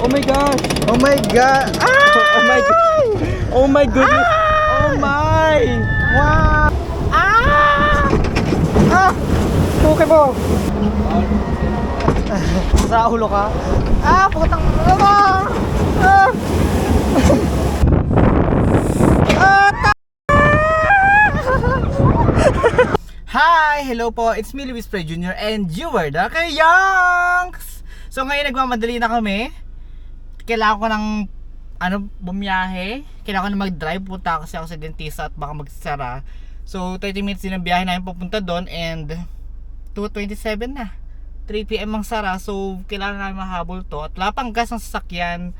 Oh my gosh! Oh my God! Oh my god! Oh my goodness! Oh my! Wow! Suki mo! Sa ulo ka? Putang ulo mo! Hi! Hello po! It's me, Luis Pre Jr. and you are the Kayangs! So ngayon nagmamadali na kami. Kailangan ko ng bumiyahe. Kailangan ko na mag-drive. Punta kasi ako sa dentista at baka magsara. So 30 minutes din ang biyahe namin papunta doon and 2:27 na. 3 PM ang sara. So kailangan namin mahabol to. At wala pang gas ang sasakyan.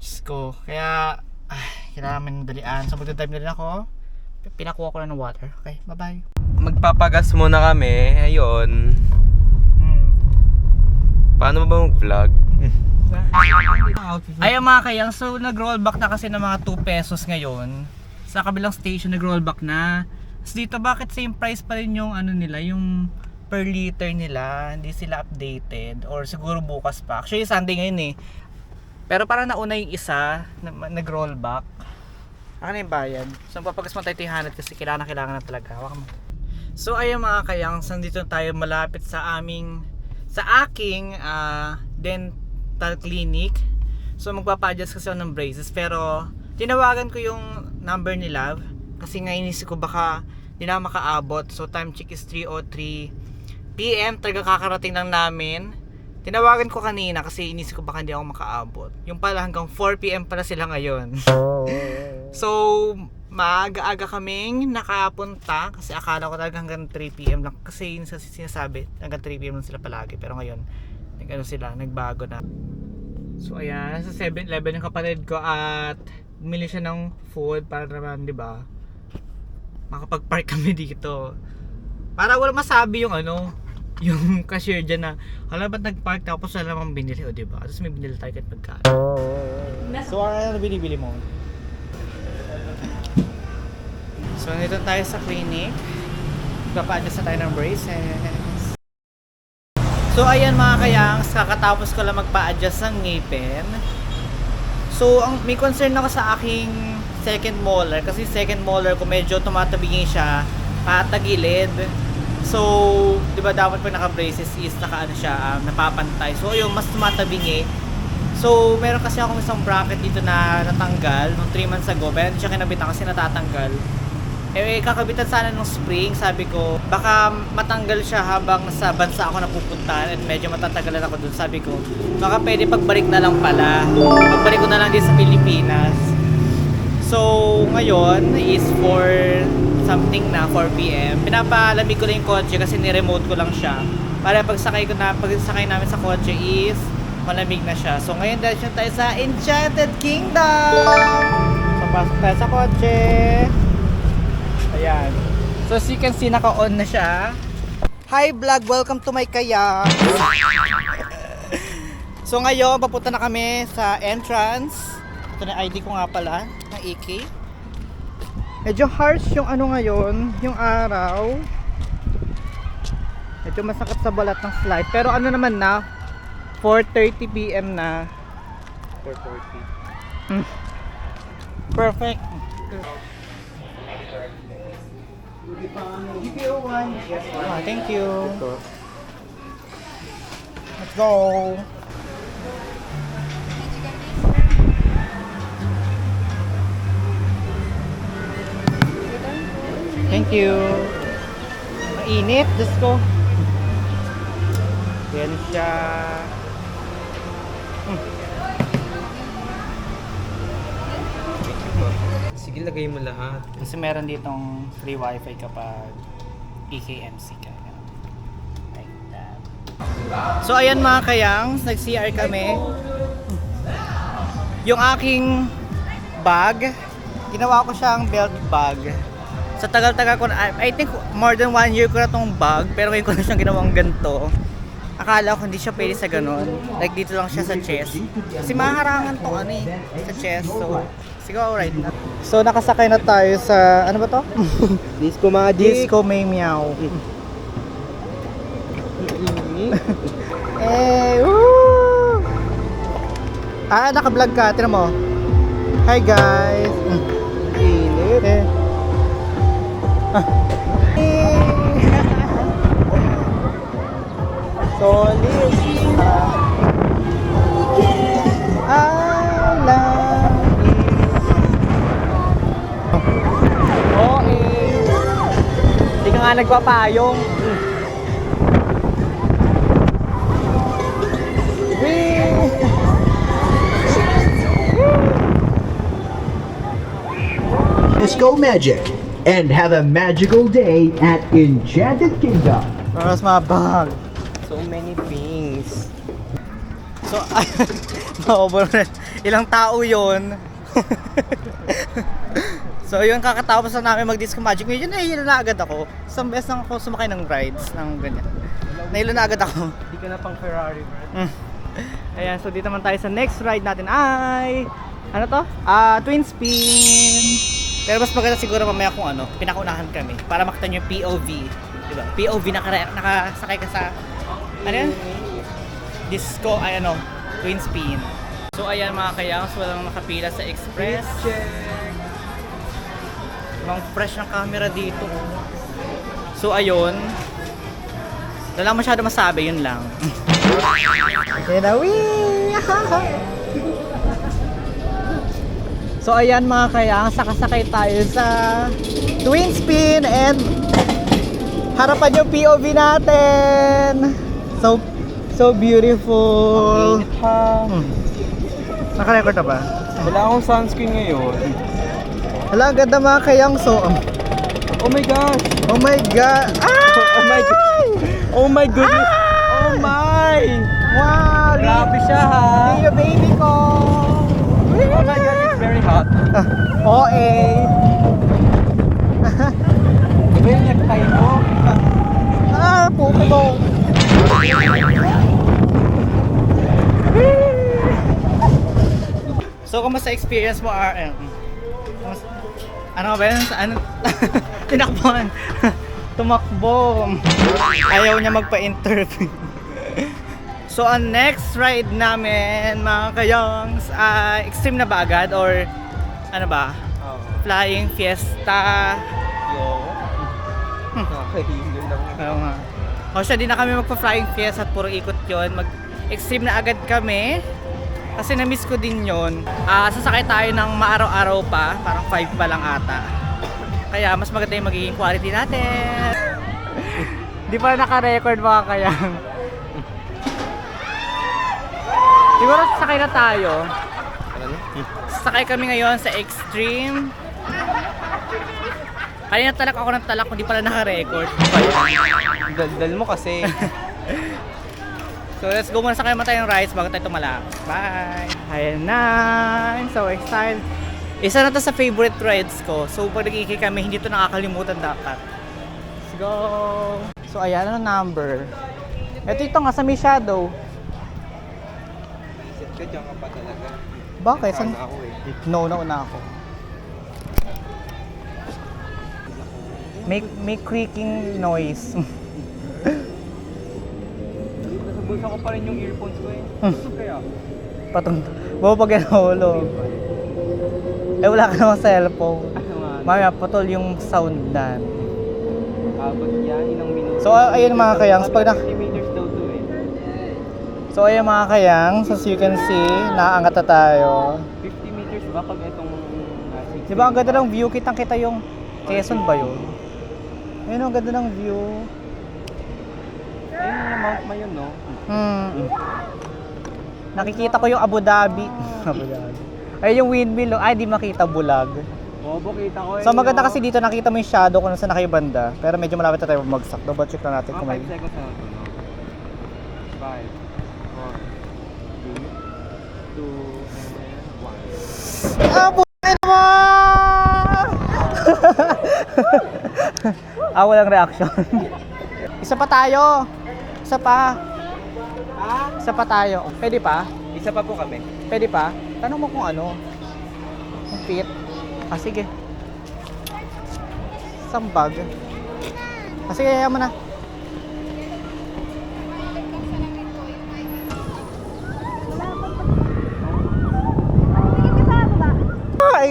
Diyos ko. Kaya kailangan namin dalian. So magdadrive na rin ako. Pinakuha ko na ng water. Okay, bye-bye. Magpapagas muna kami. Ayun. Paano ba mag-vlog? Ayun mga kayang, so nag-rollback na kasi ng mga 2 pesos ngayon. Sa kabilang station nag-rollback na. So dito bakit same price pa rin yung nila, yung per liter nila, hindi sila updated or siguro bukas pa. Actually Sunday ngayon eh. Pero parang nauna yung isa nag-rollback. Ano yung bayad? So papagas mo tayo 300 kasi kailangan na talaga. Hawak mo. So ayun mga kayang, nandito tayo malapit sa aking dental clinic. So magpapa-adjust kasi ako ng braces, pero tinawagan ko yung number nila kasi nga inisip ko baka hindi na makaabot. So time check is 3:03 PM, talaga kakarating lang namin. Tinawagan ko kanina kasi inisip ko baka hindi ako makaabot. Yung pala hanggang 4 PM pala sila ngayon. So maaga-aga kaming nakapunta kasi akala ko talaga hanggang 3 PM lang kasi yun sa sinasabi hanggang 3 PM lang sila palagi, pero ngayon nagbago na. So ayan, sa 7-Eleven yung kapatid ko at bumili siya ng food para naman, di ba, makapag-park kami dito para wala masabi yung yung cashier dyan na hala ba't nag-park tapos wala namang binili, o di ba, tapos may binili tayo kahit magkano. So ano binibili mo? So nandito tayo sa clinic. Papa-adjust na tayo ng braces. So ayan mga kayangs, kakatapos ko lang magpa-adjust ng ngipin. So may concern ako sa aking second molar kasi second molar ko medyo tumatabingin siya patagilid. So 'di ba dapat pag naka-braces is siya napapantay. So yung mas tumatabingi. So meron kasi akong isang bracket dito na natanggal nung 3 months ago, pero hindi siya kinabitan kasi natatanggal. Kakabitan sana ng spring, sabi ko baka matanggal siya habang nasa bansa ako napupunta at medyo matatagalan ako dun. Sabi ko baka pwede pagbalik na lang pala, pagbalik ko na lang din sa Pilipinas. So ngayon is for something na 4 PM. Pinapalamig ko lang yung kotse kasi ni-remote ko lang siya para pagsakay namin sa kotse is malamig na siya. So ngayon dahil tayo sa Enchanted Kingdom. So pasok tayo sa kotse. Ayan. So as you can see, naka-on na siya. Hi vlog, welcome to my kayak. So ngayon, papunta na kami sa entrance. Ito na ID ko nga pala, ng EK. Medyo harsh yung ngayon, yung araw. Medyo masakit sa balat ng slide. Pero naman na, 4:30 PM na. 4:40. Perfect. Thank you. Let's go. Thank you. Mainit, just go. Yan siya. Sige, lagay mo lahat. Kasi meron ditong free wifi kapag PKMC ka. Like that. So ayan mga kayangs, nag-CR kami. Yung aking bag, ginawa ko siyang belt bag. Sa tagal-tagal ko na, I think more than 1 year ko na tong bag, pero ngayon ko na siyang ginawang ganito. Akala ko hindi siya pwede sa ganun. Like dito lang siya sa chest. Kasi maharangan to sa chest. So siguro alright na. So nakasakay na tayo sa ano ba to? Disco Magic. Disco May Meow. Woo! Naka-vlog ka. Tira mo. Hi guys. Init. Solid. I love you. Okay. Hindi ka nga nagpapayong. Disco Magic and have a magical day at Enchanted Kingdom. Where's my bag? So many things. So, ilang tao yun? So, yun, kakatapos na namin mag-Disco Magic. Medyo nahihilo na agad ako. Isang beses lang ako sumakay ng rides, ng ganyan. Nahihilo na agad ako. Hindi ka na pang Ferrari, bro. Ayan, so dito naman tayo sa next ride natin ay... Ano to? Twin spin. Pero mas maganda siguro mamaya kung ano, pinakaunahan kami para makita nyo yung POV. Diba? POV, nakasakay ka sa... Ano yan? Disco, ay ano, twin spin. So ayan mga kayangs, walang nakapila sa express. Mga fresh ng camera dito. So ayun, wala lang masyado masabi, yun lang. So ayan mga kayangs, sakasakay tayo sa twin spin and harapan yung POV natin. So beautiful. Naka-record na ba? Wala akong sunscreen ngayon. Hala, ang ganda mga kayang. So, Oh my gosh! oh my god. Oh my god! Oh my goodness! Oh my! Wow! Grabe siya ha! Hindi yung baby ko. Oh my god, it's very hot. Okay. Diba yung necktie mo? Pupo ko. So, kumusta experience mo, RM? Ano ba yun? Ano? Tinakbuhan. Tumakbo. Ayaw niya magpa-interview. So, ang next ride namin, mga kayongs, extreme na ba agad? Or, ano ba? Flying Fiesta. Yo. Nakahilo lang. Oo nga. O siya, di na kami magpa-flying fiesta at puro ikot yon. Mag-extreme na agad kami. Kasi na-miss ko din yon. Sasakay tayo ng maaraw-araw pa. Parang 5 pa lang ata. Kaya mas maganda yung magiging quality natin. Di pa naka-record mga kaya. Siguro sasakay na tayo. Sasakay kami ngayon sa extreme. Kanina talak ako ng talak, hindi pala naka-record. Daldal mo kasi. So let's go muna sa kayo tayong rides bago tayo tumalak. Bye! Ayan na! I'm so excited. Isa na to sa favorite rides ko. So pag nag-iikay kami, hindi to nakakalimutan dapat. Let's go! So ayan, ano number? Ito nga sa may shadow. Isip ka, dyan ka pa talaga. Bakit? San? Ako eh. No, nauna ako. May creaking noise. Nasa bulsa ko pa rin yung earphones ko eh. Kaya? Patong. Bawa pag nahulog. Wala ka namang cellphone. Ano nga? Mamaya putol yung sound na. Abot yan, inang minuto. So ayun mga kayangs, pag na... 50 meters daw to eh. So ayun mga kayangs, as you can see, naaangat na tayo. 50 meters ba pag itong... Di ba ang ganda ng view? Kitang-kita yung Quezon ba yun? Ayun, ang ganda ng view. Ayun yung Mount Mayon, no? Nakikita ko yung Abu Dhabi. Abu Dhabi. Ay, yung windmill. Ay, di makita, bulag. Bobo, kita ko eh. So maganda kasi dito nakita mo yung shadow kung saan nakibanda. Pero medyo malapit na tayo bumagsak. Double check na natin kung may... 5 seconds na ito, no? 5, 4, 3, 2, and 1. Buhay naman! Walang reaction. Isa pa tayo. Isa pa. Isa pa tayo. Pwede pa? Isa pa po kami. Pwede pa? Tanong mo kung ano. Kung fit. Sige. Sambag. Sige, kaya mo na.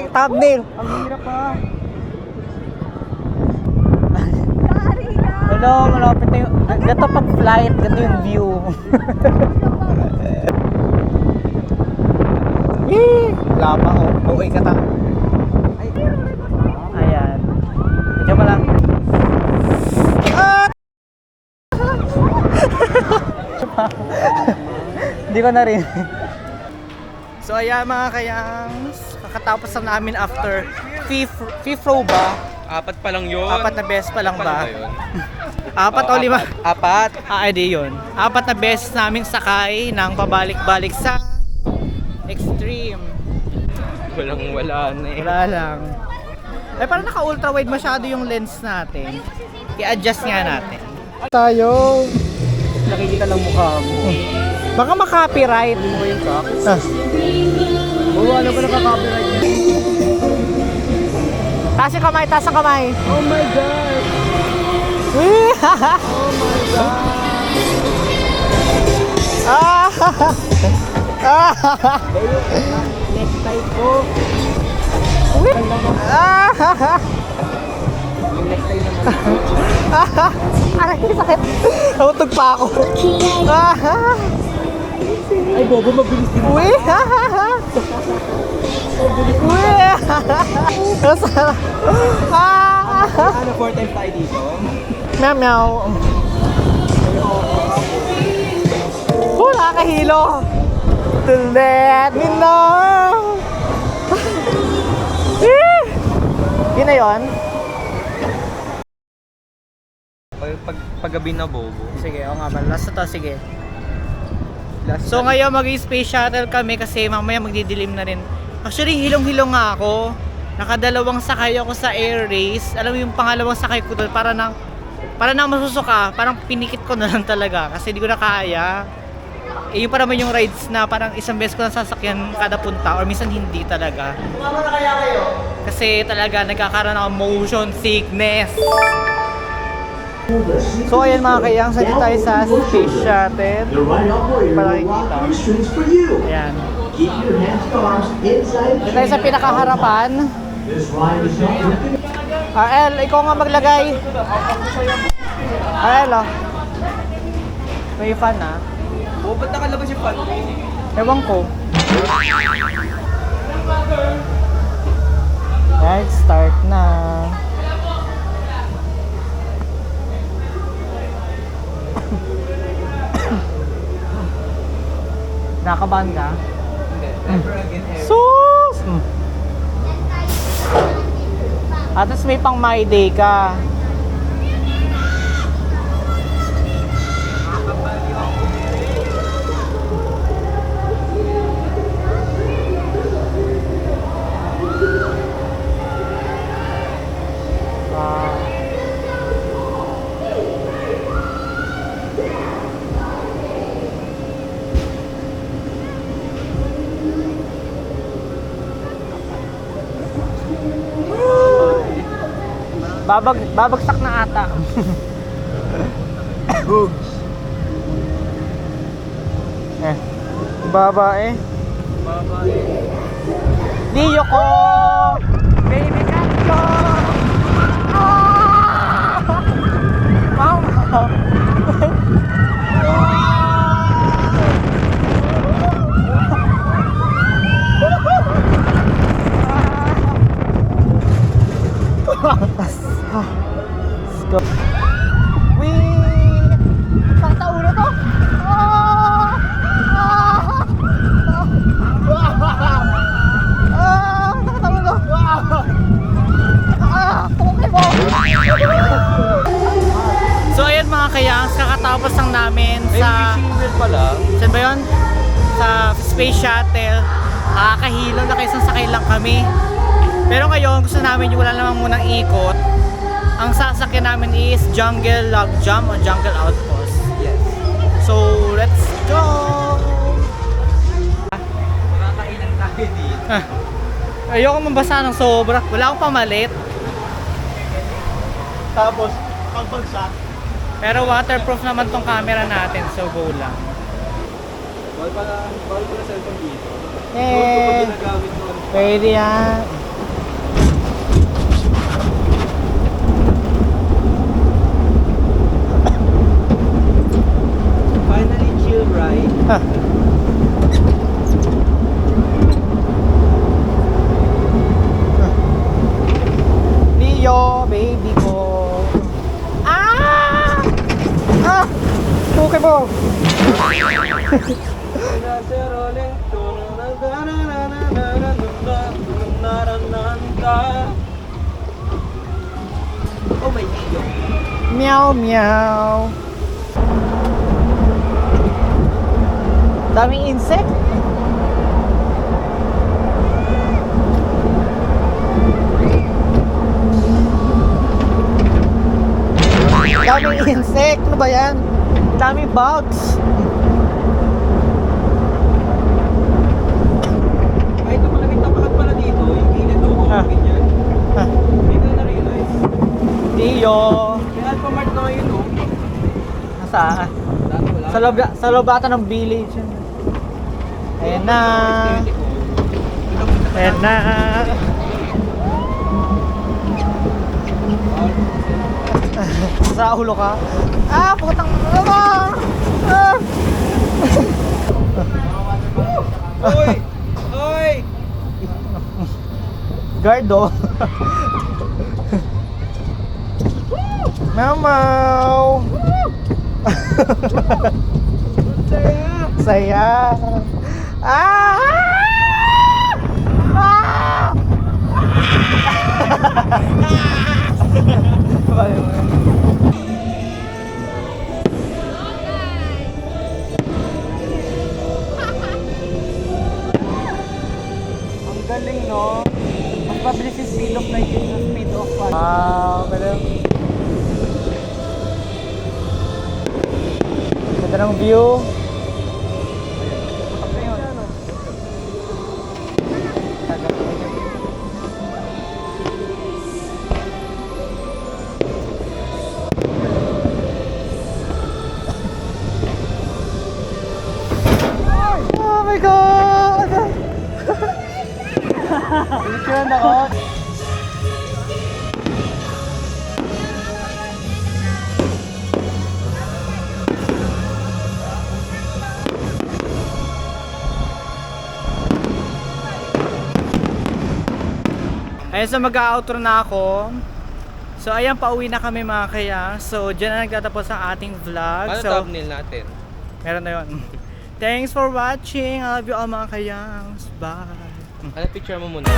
thumbnail. Ang hirap pa. Hello, malapit na yung... Gato pag flight, gato yung view. Wala pa, oh. Uy, kata. Ayan. Medyo malang. Hindi ko na rin. So ayan mga kayangs, kakatapos na namin after fifth row ba? Apat pa lang yun. Apat na beses pa lang ba? yun? Apat o lima? Apat. Edi yun. Apat na beses namin sakay ng pabalik-balik sa Extreme. Walang-wala na eh. Wala lang. Eh parang naka-ultra wide masyado yung lens natin. I-adjust nga natin. Tayo. Nakikita lang mukha mo. Baka ma-copyright. Hindi mo yung cock. Oo, ano ba naka-copyright niya? Taas yung kamay, taas ang kamay. Oh my God! Oh my God! Next time po. Yung next time naman. Aray, sakit. Nautog pa ako. Ay, bobo, mabilis din. Uy! Uy! Masarap. Ano, 4 times tayo dito? Meow meow. Nakakahilo. To let me know. Yun na yun. Paggabi na, bobo. Sige, o nga ba. Last na to, sige. So ngayon mag-space shuttle kami kasi mamaya magdidilim na rin. Actually hilong-hilong nga ako. Nakadalawang sakay ako sa air race. Alam mo yung pangalawang sakay ko doon para nang masusuka. Parang pinikit ko na lang talaga kasi di ko na kaya. Eh yung pa naman yung rides na parang isang beses ko na sasakyan kada punta or minsan hindi talaga. Kumama na kaya kayo? Kasi talaga nagkakaroon ako motion sickness. So ayan mga kayang, sa tayo sa space shuttle. The right operator Para will makikita. lock your strings for you. Ayan. Keep your hands and arms inside the Dito tayo sa train. pinakaharapan. This ride is not lifting. RL, ikaw nga maglagay. RL, oh. May fan, ah. Oh, ba't nakalabas yung fan? Ewan ko. Right, start na. Nakabahan ka? Hindi. Never again ever. Sus! At least may pang my day ka. Babagsak na ata. Babae. Liyo ko! Baby cat ko! Mama! Let's go. Wee! Saan sa ulo to? Saan sa ulo? Tukay mo! So ayan mga kayangs, kakatapos lang namin sa... May pala. Saan ba yun? Sa space shuttle. Kakahilo na kayo, sakay lang kami. Pero ngayon, gusto namin yung wala namang munang ikot. Ang sasakyan namin is Jungle Log Jump o Jungle Outpost. Yes. So, let's go! Makakailan tayo dito. Ayoko mabasa ng sobra. Wala akong pamalit. Tapos, pagbagsak. Pero waterproof naman tong camera natin. So, go lang. Bawal pala cellphone dito. Eh, Ginagamit mo. pwede yan. Oh my God. Meow meow. Daming insect. Daming insect. Ano ba yan? Daming bugs. Ay, ito pala, tapakat pala dito. Yung gilid daw ko, Ah. ganyan. Ah, Hindi ko na-realize. Tio. May Alphamart na ngayon, oh. Nasaan? Dati wala. Sa loob ata ng village. Ayan na. Activity ko. Ayan na. Sa ulo ka? Ah, putang ulo ka! Ah! Oy! Oy! Gardo. Mamaw! Saya! Ah! Ah! Ang galing, no? Mas mabilis yung speed of light yung speed of fun. Wow, ganda. Ganda ng view. Oh my God! Picture ako. Ayun, so mag-outro na ako. So ayan, pauwi na kami mga kaya. So dyan na nagtatapos ang ating vlog. Paano So thumbnail natin? meron na yun. Thanks for watching. I love you all mga kayang. Bye. Ano picture mo muna?